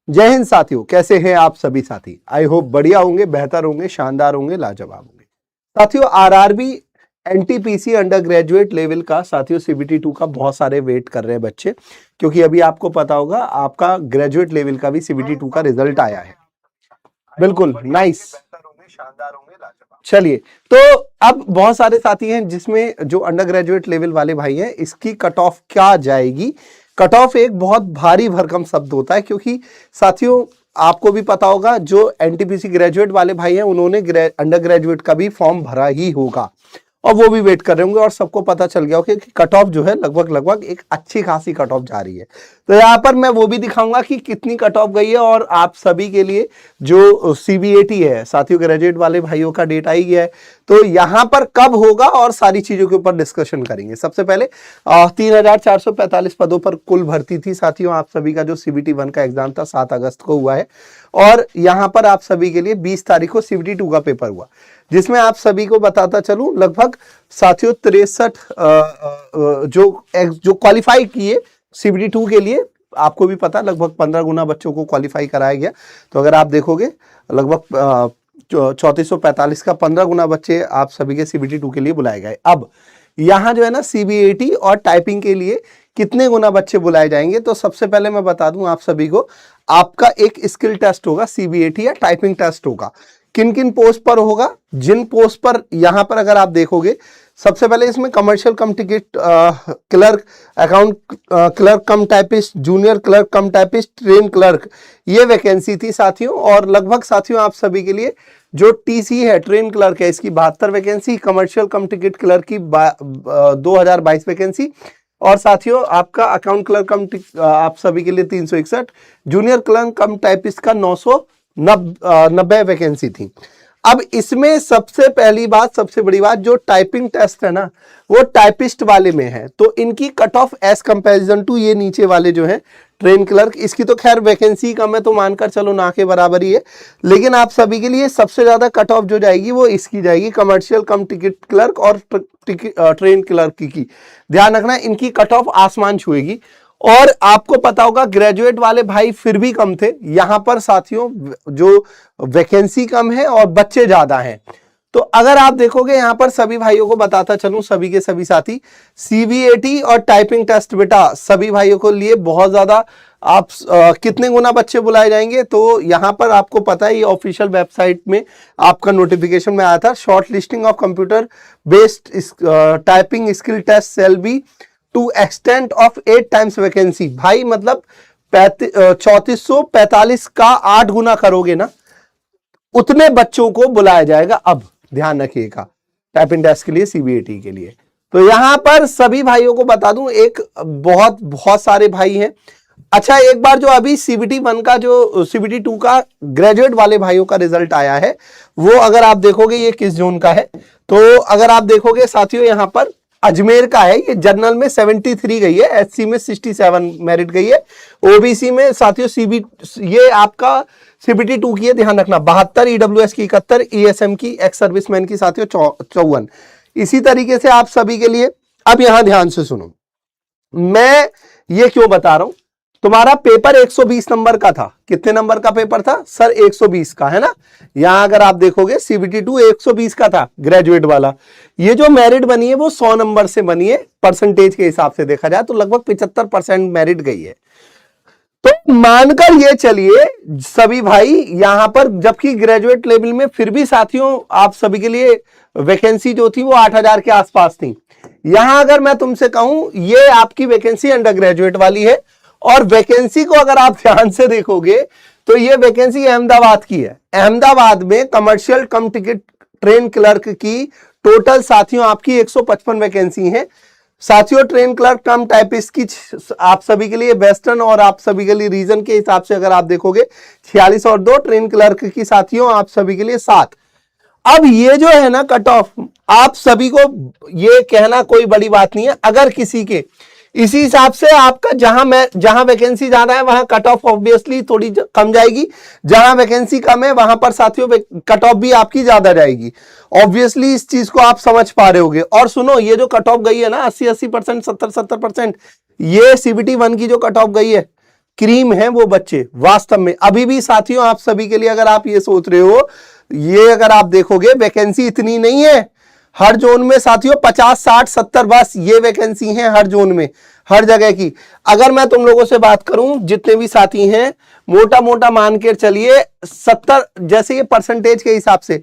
जय हिंद साथियों, कैसे हैं आप सभी साथी। आई होप बढ़िया होंगे, बेहतर होंगे, शानदार होंगे, लाजवाब होंगे। साथियों RRB NTPC under graduate level का साथियों सीबीटी 2 का बहुत सारे वेट कर रहे हैं बच्चे, क्योंकि अभी आपको पता होगा आपका ग्रेजुएट लेवल का भी सीबीटी 2 का रिजल्ट आया है। बिल्कुल नाइस, शानदार होंगे, लाजवाब। चलिए, तो अब बहुत सारे साथी हैं जिसमें जो अंडर ग्रेजुएट लेवल वाले भाई हैं, इसकी कट ऑफ क्या जाएगी। कट ऑफ एक बहुत भारी भरकम शब्द होता है, क्योंकि साथियों आपको भी पता होगा जो एनटीपीसी ग्रेजुएट वाले भाई हैं उन्होंने अंडर ग्रेजुएट का भी फॉर्म भरा ही होगा और वो भी वेट कर रहे होंगे और सबको पता चल गया होगा कि कट ऑफ जो है लगभग एक अच्छी खासी कट ऑफ जा रही है। तो यहाँ पर मैं वो भी दिखाऊंगा कि कितनी कट ऑफ गई है और आप सभी के लिए जो सीबीएटी है साथियों ग्रेजुएट वाले भाइयों का डेट आई गया है, तो यहाँ पर कब होगा और सारी चीजों के ऊपर डिस्कशन करेंगे। सबसे पहले 3445 पदों पर कुल भर्ती थी साथियों। आप सभी का जो सीबीटी 1 का एग्जाम था 7 अगस्त को हुआ है और यहाँ पर आप सभी के लिए 20 तारीख को सीबीटी 2 का पेपर हुआ, जिसमें आप सभी को बताता चलूं लगभग साथियों 63 जो क्वालिफाई किए सीबीटी 2 के लिए, आपको भी पता लगभग 15 गुना बच्चों को क्वालिफाई कराया गया। तो अगर आप देखोगे लगभग 3445 का 15 गुना बच्चे आप सभी के सीबीटी 2 के लिए बुलाए गए। अब यहाँ जो है ना सीबीएटी और टाइपिंग के लिए कितने गुना बच्चे बुलाए जाएंगे, तो सबसे पहले मैं बता दूं आप सभी को, आपका एक स्किल टेस्ट होगा सीबीएटी या टाइपिंग टेस्ट होगा। किन किन पोस्ट पर होगा, जिन पोस्ट पर यहां पर अगर आप देखोगे सबसे पहले इसमें कमर्शियल कम टिकट क्लर्क, अकाउंट क्लर्क कम टाइपिस्ट, जूनियर क्लर्क कम टाइपिस्ट, ट्रेन क्लर्क, ये वैकेंसी थी साथियों। और लगभग साथियों आप सभी के लिए जो टीसी है ट्रेन क्लर्क है इसकी 72 वैकेंसी, कमर्शियल कम टिकट क्लर्क की 2022 वैकेंसी और साथियों आपका अकाउंट क्लर्क कम आप सभी के लिए 361, जूनियर क्लर्क कम टाइपिस्ट का 990 वैकेंसी थी। अब इसमें सबसे पहली बात, सबसे बड़ी बात, जो टाइपिंग टेस्ट है ना वो टाइपिस्ट वाले में है, तो इनकी cut off as comparison to ये नीचे वाले जो है ट्रेन क्लर्क, इसकी तो खैर वैकेंसी कम है तो मानकर चलो ना के बराबर ही है, लेकिन आप सभी के लिए सबसे ज्यादा कट ऑफ जो जाएगी वो इसकी जाएगी, कमर्शियल कम टिकट क्लर्क और ट्रेन क्लर्क की ध्यान रखना, इनकी कट ऑफ आसमान छुएगी। और आपको पता होगा ग्रेजुएट वाले भाई फिर भी कम थे, यहां पर साथियों जो वैकेंसी कम है और बच्चे ज्यादा हैं। तो अगर आप देखोगे यहां पर सभी भाइयों को बताता चलूं, सभी के सभी साथी, सीबीएटी और टाइपिंग टेस्ट बेटा सभी भाइयों को लिए बहुत ज्यादा आप कितने गुना बच्चे बुलाए जाएंगे, तो यहां पर आपको पता है ये ऑफिशियल वेबसाइट में आपका नोटिफिकेशन में आया था, shortlisting of computer based typing skill test shall be to extent of 8 times vacancy. भाई मतलब 3445 का 8 गुना करोगे ना, उतने बच्चों को बुलाया जाएगा। अब ध्यान रखिएगा टाइपिंग टेस्ट के लिए सीबीएटी के लिए। तो यहां पर सभी भाइयों को बता दूं, एक बहुत सारे भाई हैं। अच्छा, एक बार जो अभी सीबीटी 1 का जो सीबीटी 2 का ग्रेजुएट वाले भाइयों का रिजल्ट आया है वो अगर आप देखोगे ये किस जोन का है, तो अगर आप देखोगे साथियों यहां पर अजमेर का है। ये जनरल में 73 गई है, एससी में 67 मेरिट गई है, ओबीसी में साथियों ये आपका सीबीटी 2 की है, ध्यान रखना 72, ईडब्ल्यूएस की 71, ईएसएम की, एक्स सर्विसमैन की साथियों 54। इसी तरीके से आप सभी के लिए, अब यहां ध्यान से सुनो, मैं ये क्यों बता रहा हूं, तुम्हारा पेपर 120 नंबर का था। कितने नंबर का पेपर था सर? 120 का, है ना। यहां अगर आप देखोगे सीबीटी 2 120 का था ग्रेजुएट वाला। ये जो मेरिट बनी है वो 100 नंबर से बनी है, परसेंटेज के हिसाब से देखा जाए तो लगभग 75% मेरिट गई है। तो मानकर ये चलिए सभी भाई यहां पर, जबकि ग्रेजुएट लेवल में फिर भी साथियों आप सभी के लिए वैकेंसी जो थी वो 8000 के आसपास थी। यहां अगर मैं तुमसे कहूं ये आपकी वैकेंसी अंडर ग्रेजुएट वाली है, और वैकेंसी को अगर आप ध्यान से देखोगे तो ये वैकेंसी अहमदाबाद की है। अहमदाबाद में कमर्शियल कम टिकट ट्रेन क्लर्क की टोटल साथियों आपकी 155 वैकेंसी है। साथियों ट्रेन क्लर्क कम टाइपिस्ट की आप सभी के लिए वेस्टर्न और आप सभी के लिए रीजन के हिसाब से अगर आप देखोगे 46 और 2, ट्रेन क्लर्क की साथियों आप सभी के लिए 7। अब ये जो है ना कट ऑफ, आप सभी को ये कहना कोई बड़ी बात नहीं है, अगर किसी के इसी हिसाब से आपका जहां वैकेंसी ज्यादा है वहां कट ऑफ ऑब्वियसली थोड़ी कम जाएगी, जहां वैकेंसी कम है वहां पर साथियों कट ऑफ भी आपकी ज्यादा जाएगी। ऑब्वियसली इस चीज को आप समझ पा रहे होगे। और सुनो, ये जो कट ऑफ गई है ना 80% 70% ये सीबीटी 1 की जो कट ऑफ गई है, क्रीम है वो बच्चे वास्तव में। अभी भी साथियों आप सभी के लिए अगर आप ये सोच रहे हो, ये अगर आप देखोगे वैकेंसी इतनी नहीं है हर जोन में साथियों, 50 60 70 बस ये वैकेंसी है हर जोन में, हर जगह की। अगर मैं तुम लोगों से बात करूं जितने भी साथी हैं, मोटा मोटा मान के चलिए 70, जैसे ये परसेंटेज के हिसाब से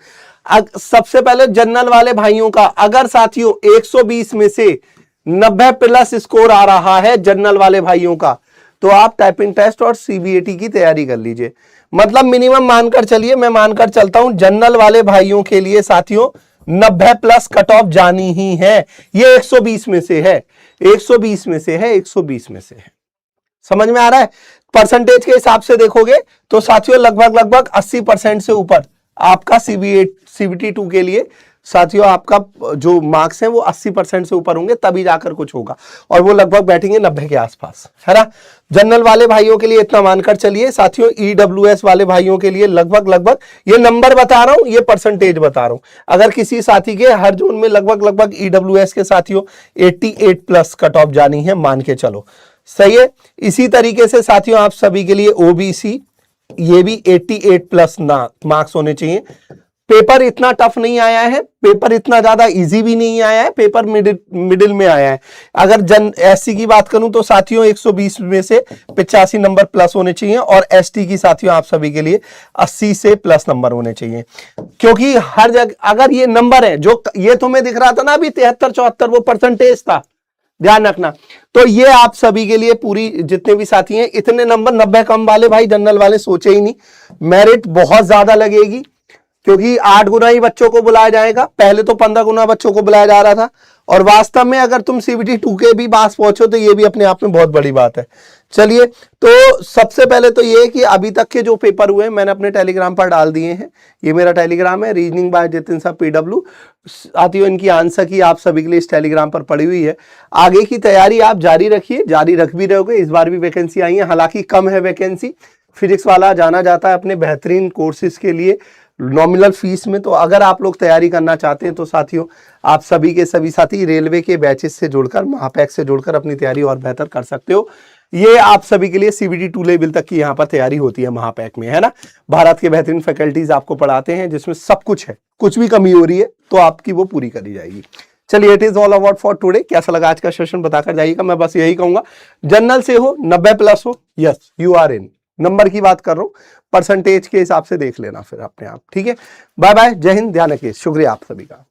सबसे पहले जनरल वाले भाइयों का अगर साथियों 120 में से 90 प्लस स्कोर आ रहा है जनरल वाले भाइयों का, तो आप टाइपिंग टेस्ट और सीबीएटी की तैयारी कर लीजिए। मतलब मिनिमम मानकर चलिए, मैं मानकर चलता हूं जनरल वाले भाइयों के लिए साथियों 90 प्लस कट ऑफ जानी ही है। ये 120 में से है, 120 में से है, 120 में से है। समझ में आ रहा है? परसेंटेज के हिसाब से देखोगे तो साथियों लगभग 80% से ऊपर आपका सीबीटी 2 के लिए साथियों आपका जो मार्क्स हैं वो 80% से ऊपर होंगे, तभी जाकर कुछ होगा, और वो लगभग बैठेंगे 90 के आसपास, है ना। जनरल वाले भाइयों के लिए इतना मानकर चलिए साथियों। ईडब्ल्यूएस वाले भाइयों के लिए लगभग ये नंबर बता रहा हूं, ये परसेंटेज बता रहा हूं। अगर किसी साथी के हर जोन में लगभग ईडब्ल्यूएस के साथियों 88 प्लस कट ऑफ जानी है, मान के चलो, सही है। इसी तरीके से साथियों आप सभी के लिए ओबीसी, ये भी 88 प्लस मार्क्स होने चाहिए। पेपर इतना टफ नहीं आया है, पेपर इतना ज्यादा इजी भी नहीं आया है, पेपर मिडिल में आया है। अगर एससी की बात करूं तो साथियों 120 में से 85 नंबर प्लस होने चाहिए, और एसटी की साथियों आप सभी के लिए 80 से प्लस नंबर होने चाहिए। क्योंकि हर जगह अगर ये नंबर है जो ये तुम्हें दिख रहा था ना अभी 73 74, वो परसेंटेज था, ध्यान रखना। तो ये आप सभी के लिए पूरी जितने भी साथी हैं, इतने नंबर 90 कम वाले भाई जनरल वाले सोचे ही नहीं। मेरिट बहुत ज्यादा लगेगी क्योंकि 8 गुना ही बच्चों को बुलाया जाएगा, पहले तो 15 गुना बच्चों को बुलाया जा रहा था। और वास्तव में अगर तुम सीबीटी 2 के भी पास पहुंचो तो ये भी अपने आप में बहुत बड़ी बात है। चलिए, तो सबसे पहले तो ये कि अभी तक के जो पेपर हुए मैंने अपने टेलीग्राम पर डाल दिए हैं। ये मेरा टेलीग्राम है, रीजनिंग बाय जितिन साहब PW। साथियों इनकी आंसर की आप सभी के लिए इस टेलीग्राम पर पड़ी हुई है। आगे की तैयारी आप जारी रखिए, जारी रख भी रहोगे। इस बार भी वैकेंसी आई है, हालांकि कम है वैकेंसी। फिजिक्स वाला जाना जाता है अपने बेहतरीन कोर्सेज के लिए नॉमिनल फीस में। तो अगर आप लोग तैयारी करना चाहते हैं तो साथियों आप सभी के सभी साथी रेलवे के बैचेस से जुड़कर, महापैक से जुड़कर अपनी तैयारी और बेहतर कर सकते हो। ये आप सभी के लिए सीबीटी 2 लेवल तक की यहाँ पर तैयारी होती है महापैक में, है ना। भारत के बेहतरीन फैकल्टीज आपको पढ़ाते हैं जिसमें सब कुछ है, कुछ भी कमी हो रही है तो आपकी वो पूरी करी जाएगी। चलिए, it is all about for today. कैसा लगा आज का सेशन बताकर जाइएगा। मैं बस यही कहूंगा, जनरल से हो 90 प्लस हो, yes you are in. Number की बात कर रहा हूं, परसेंटेज के हिसाब से देख लेना फिर अपने आप, ठीक है। बाय बाय, जय हिंद, ध्यान रखिए, शुक्रिया आप सभी का।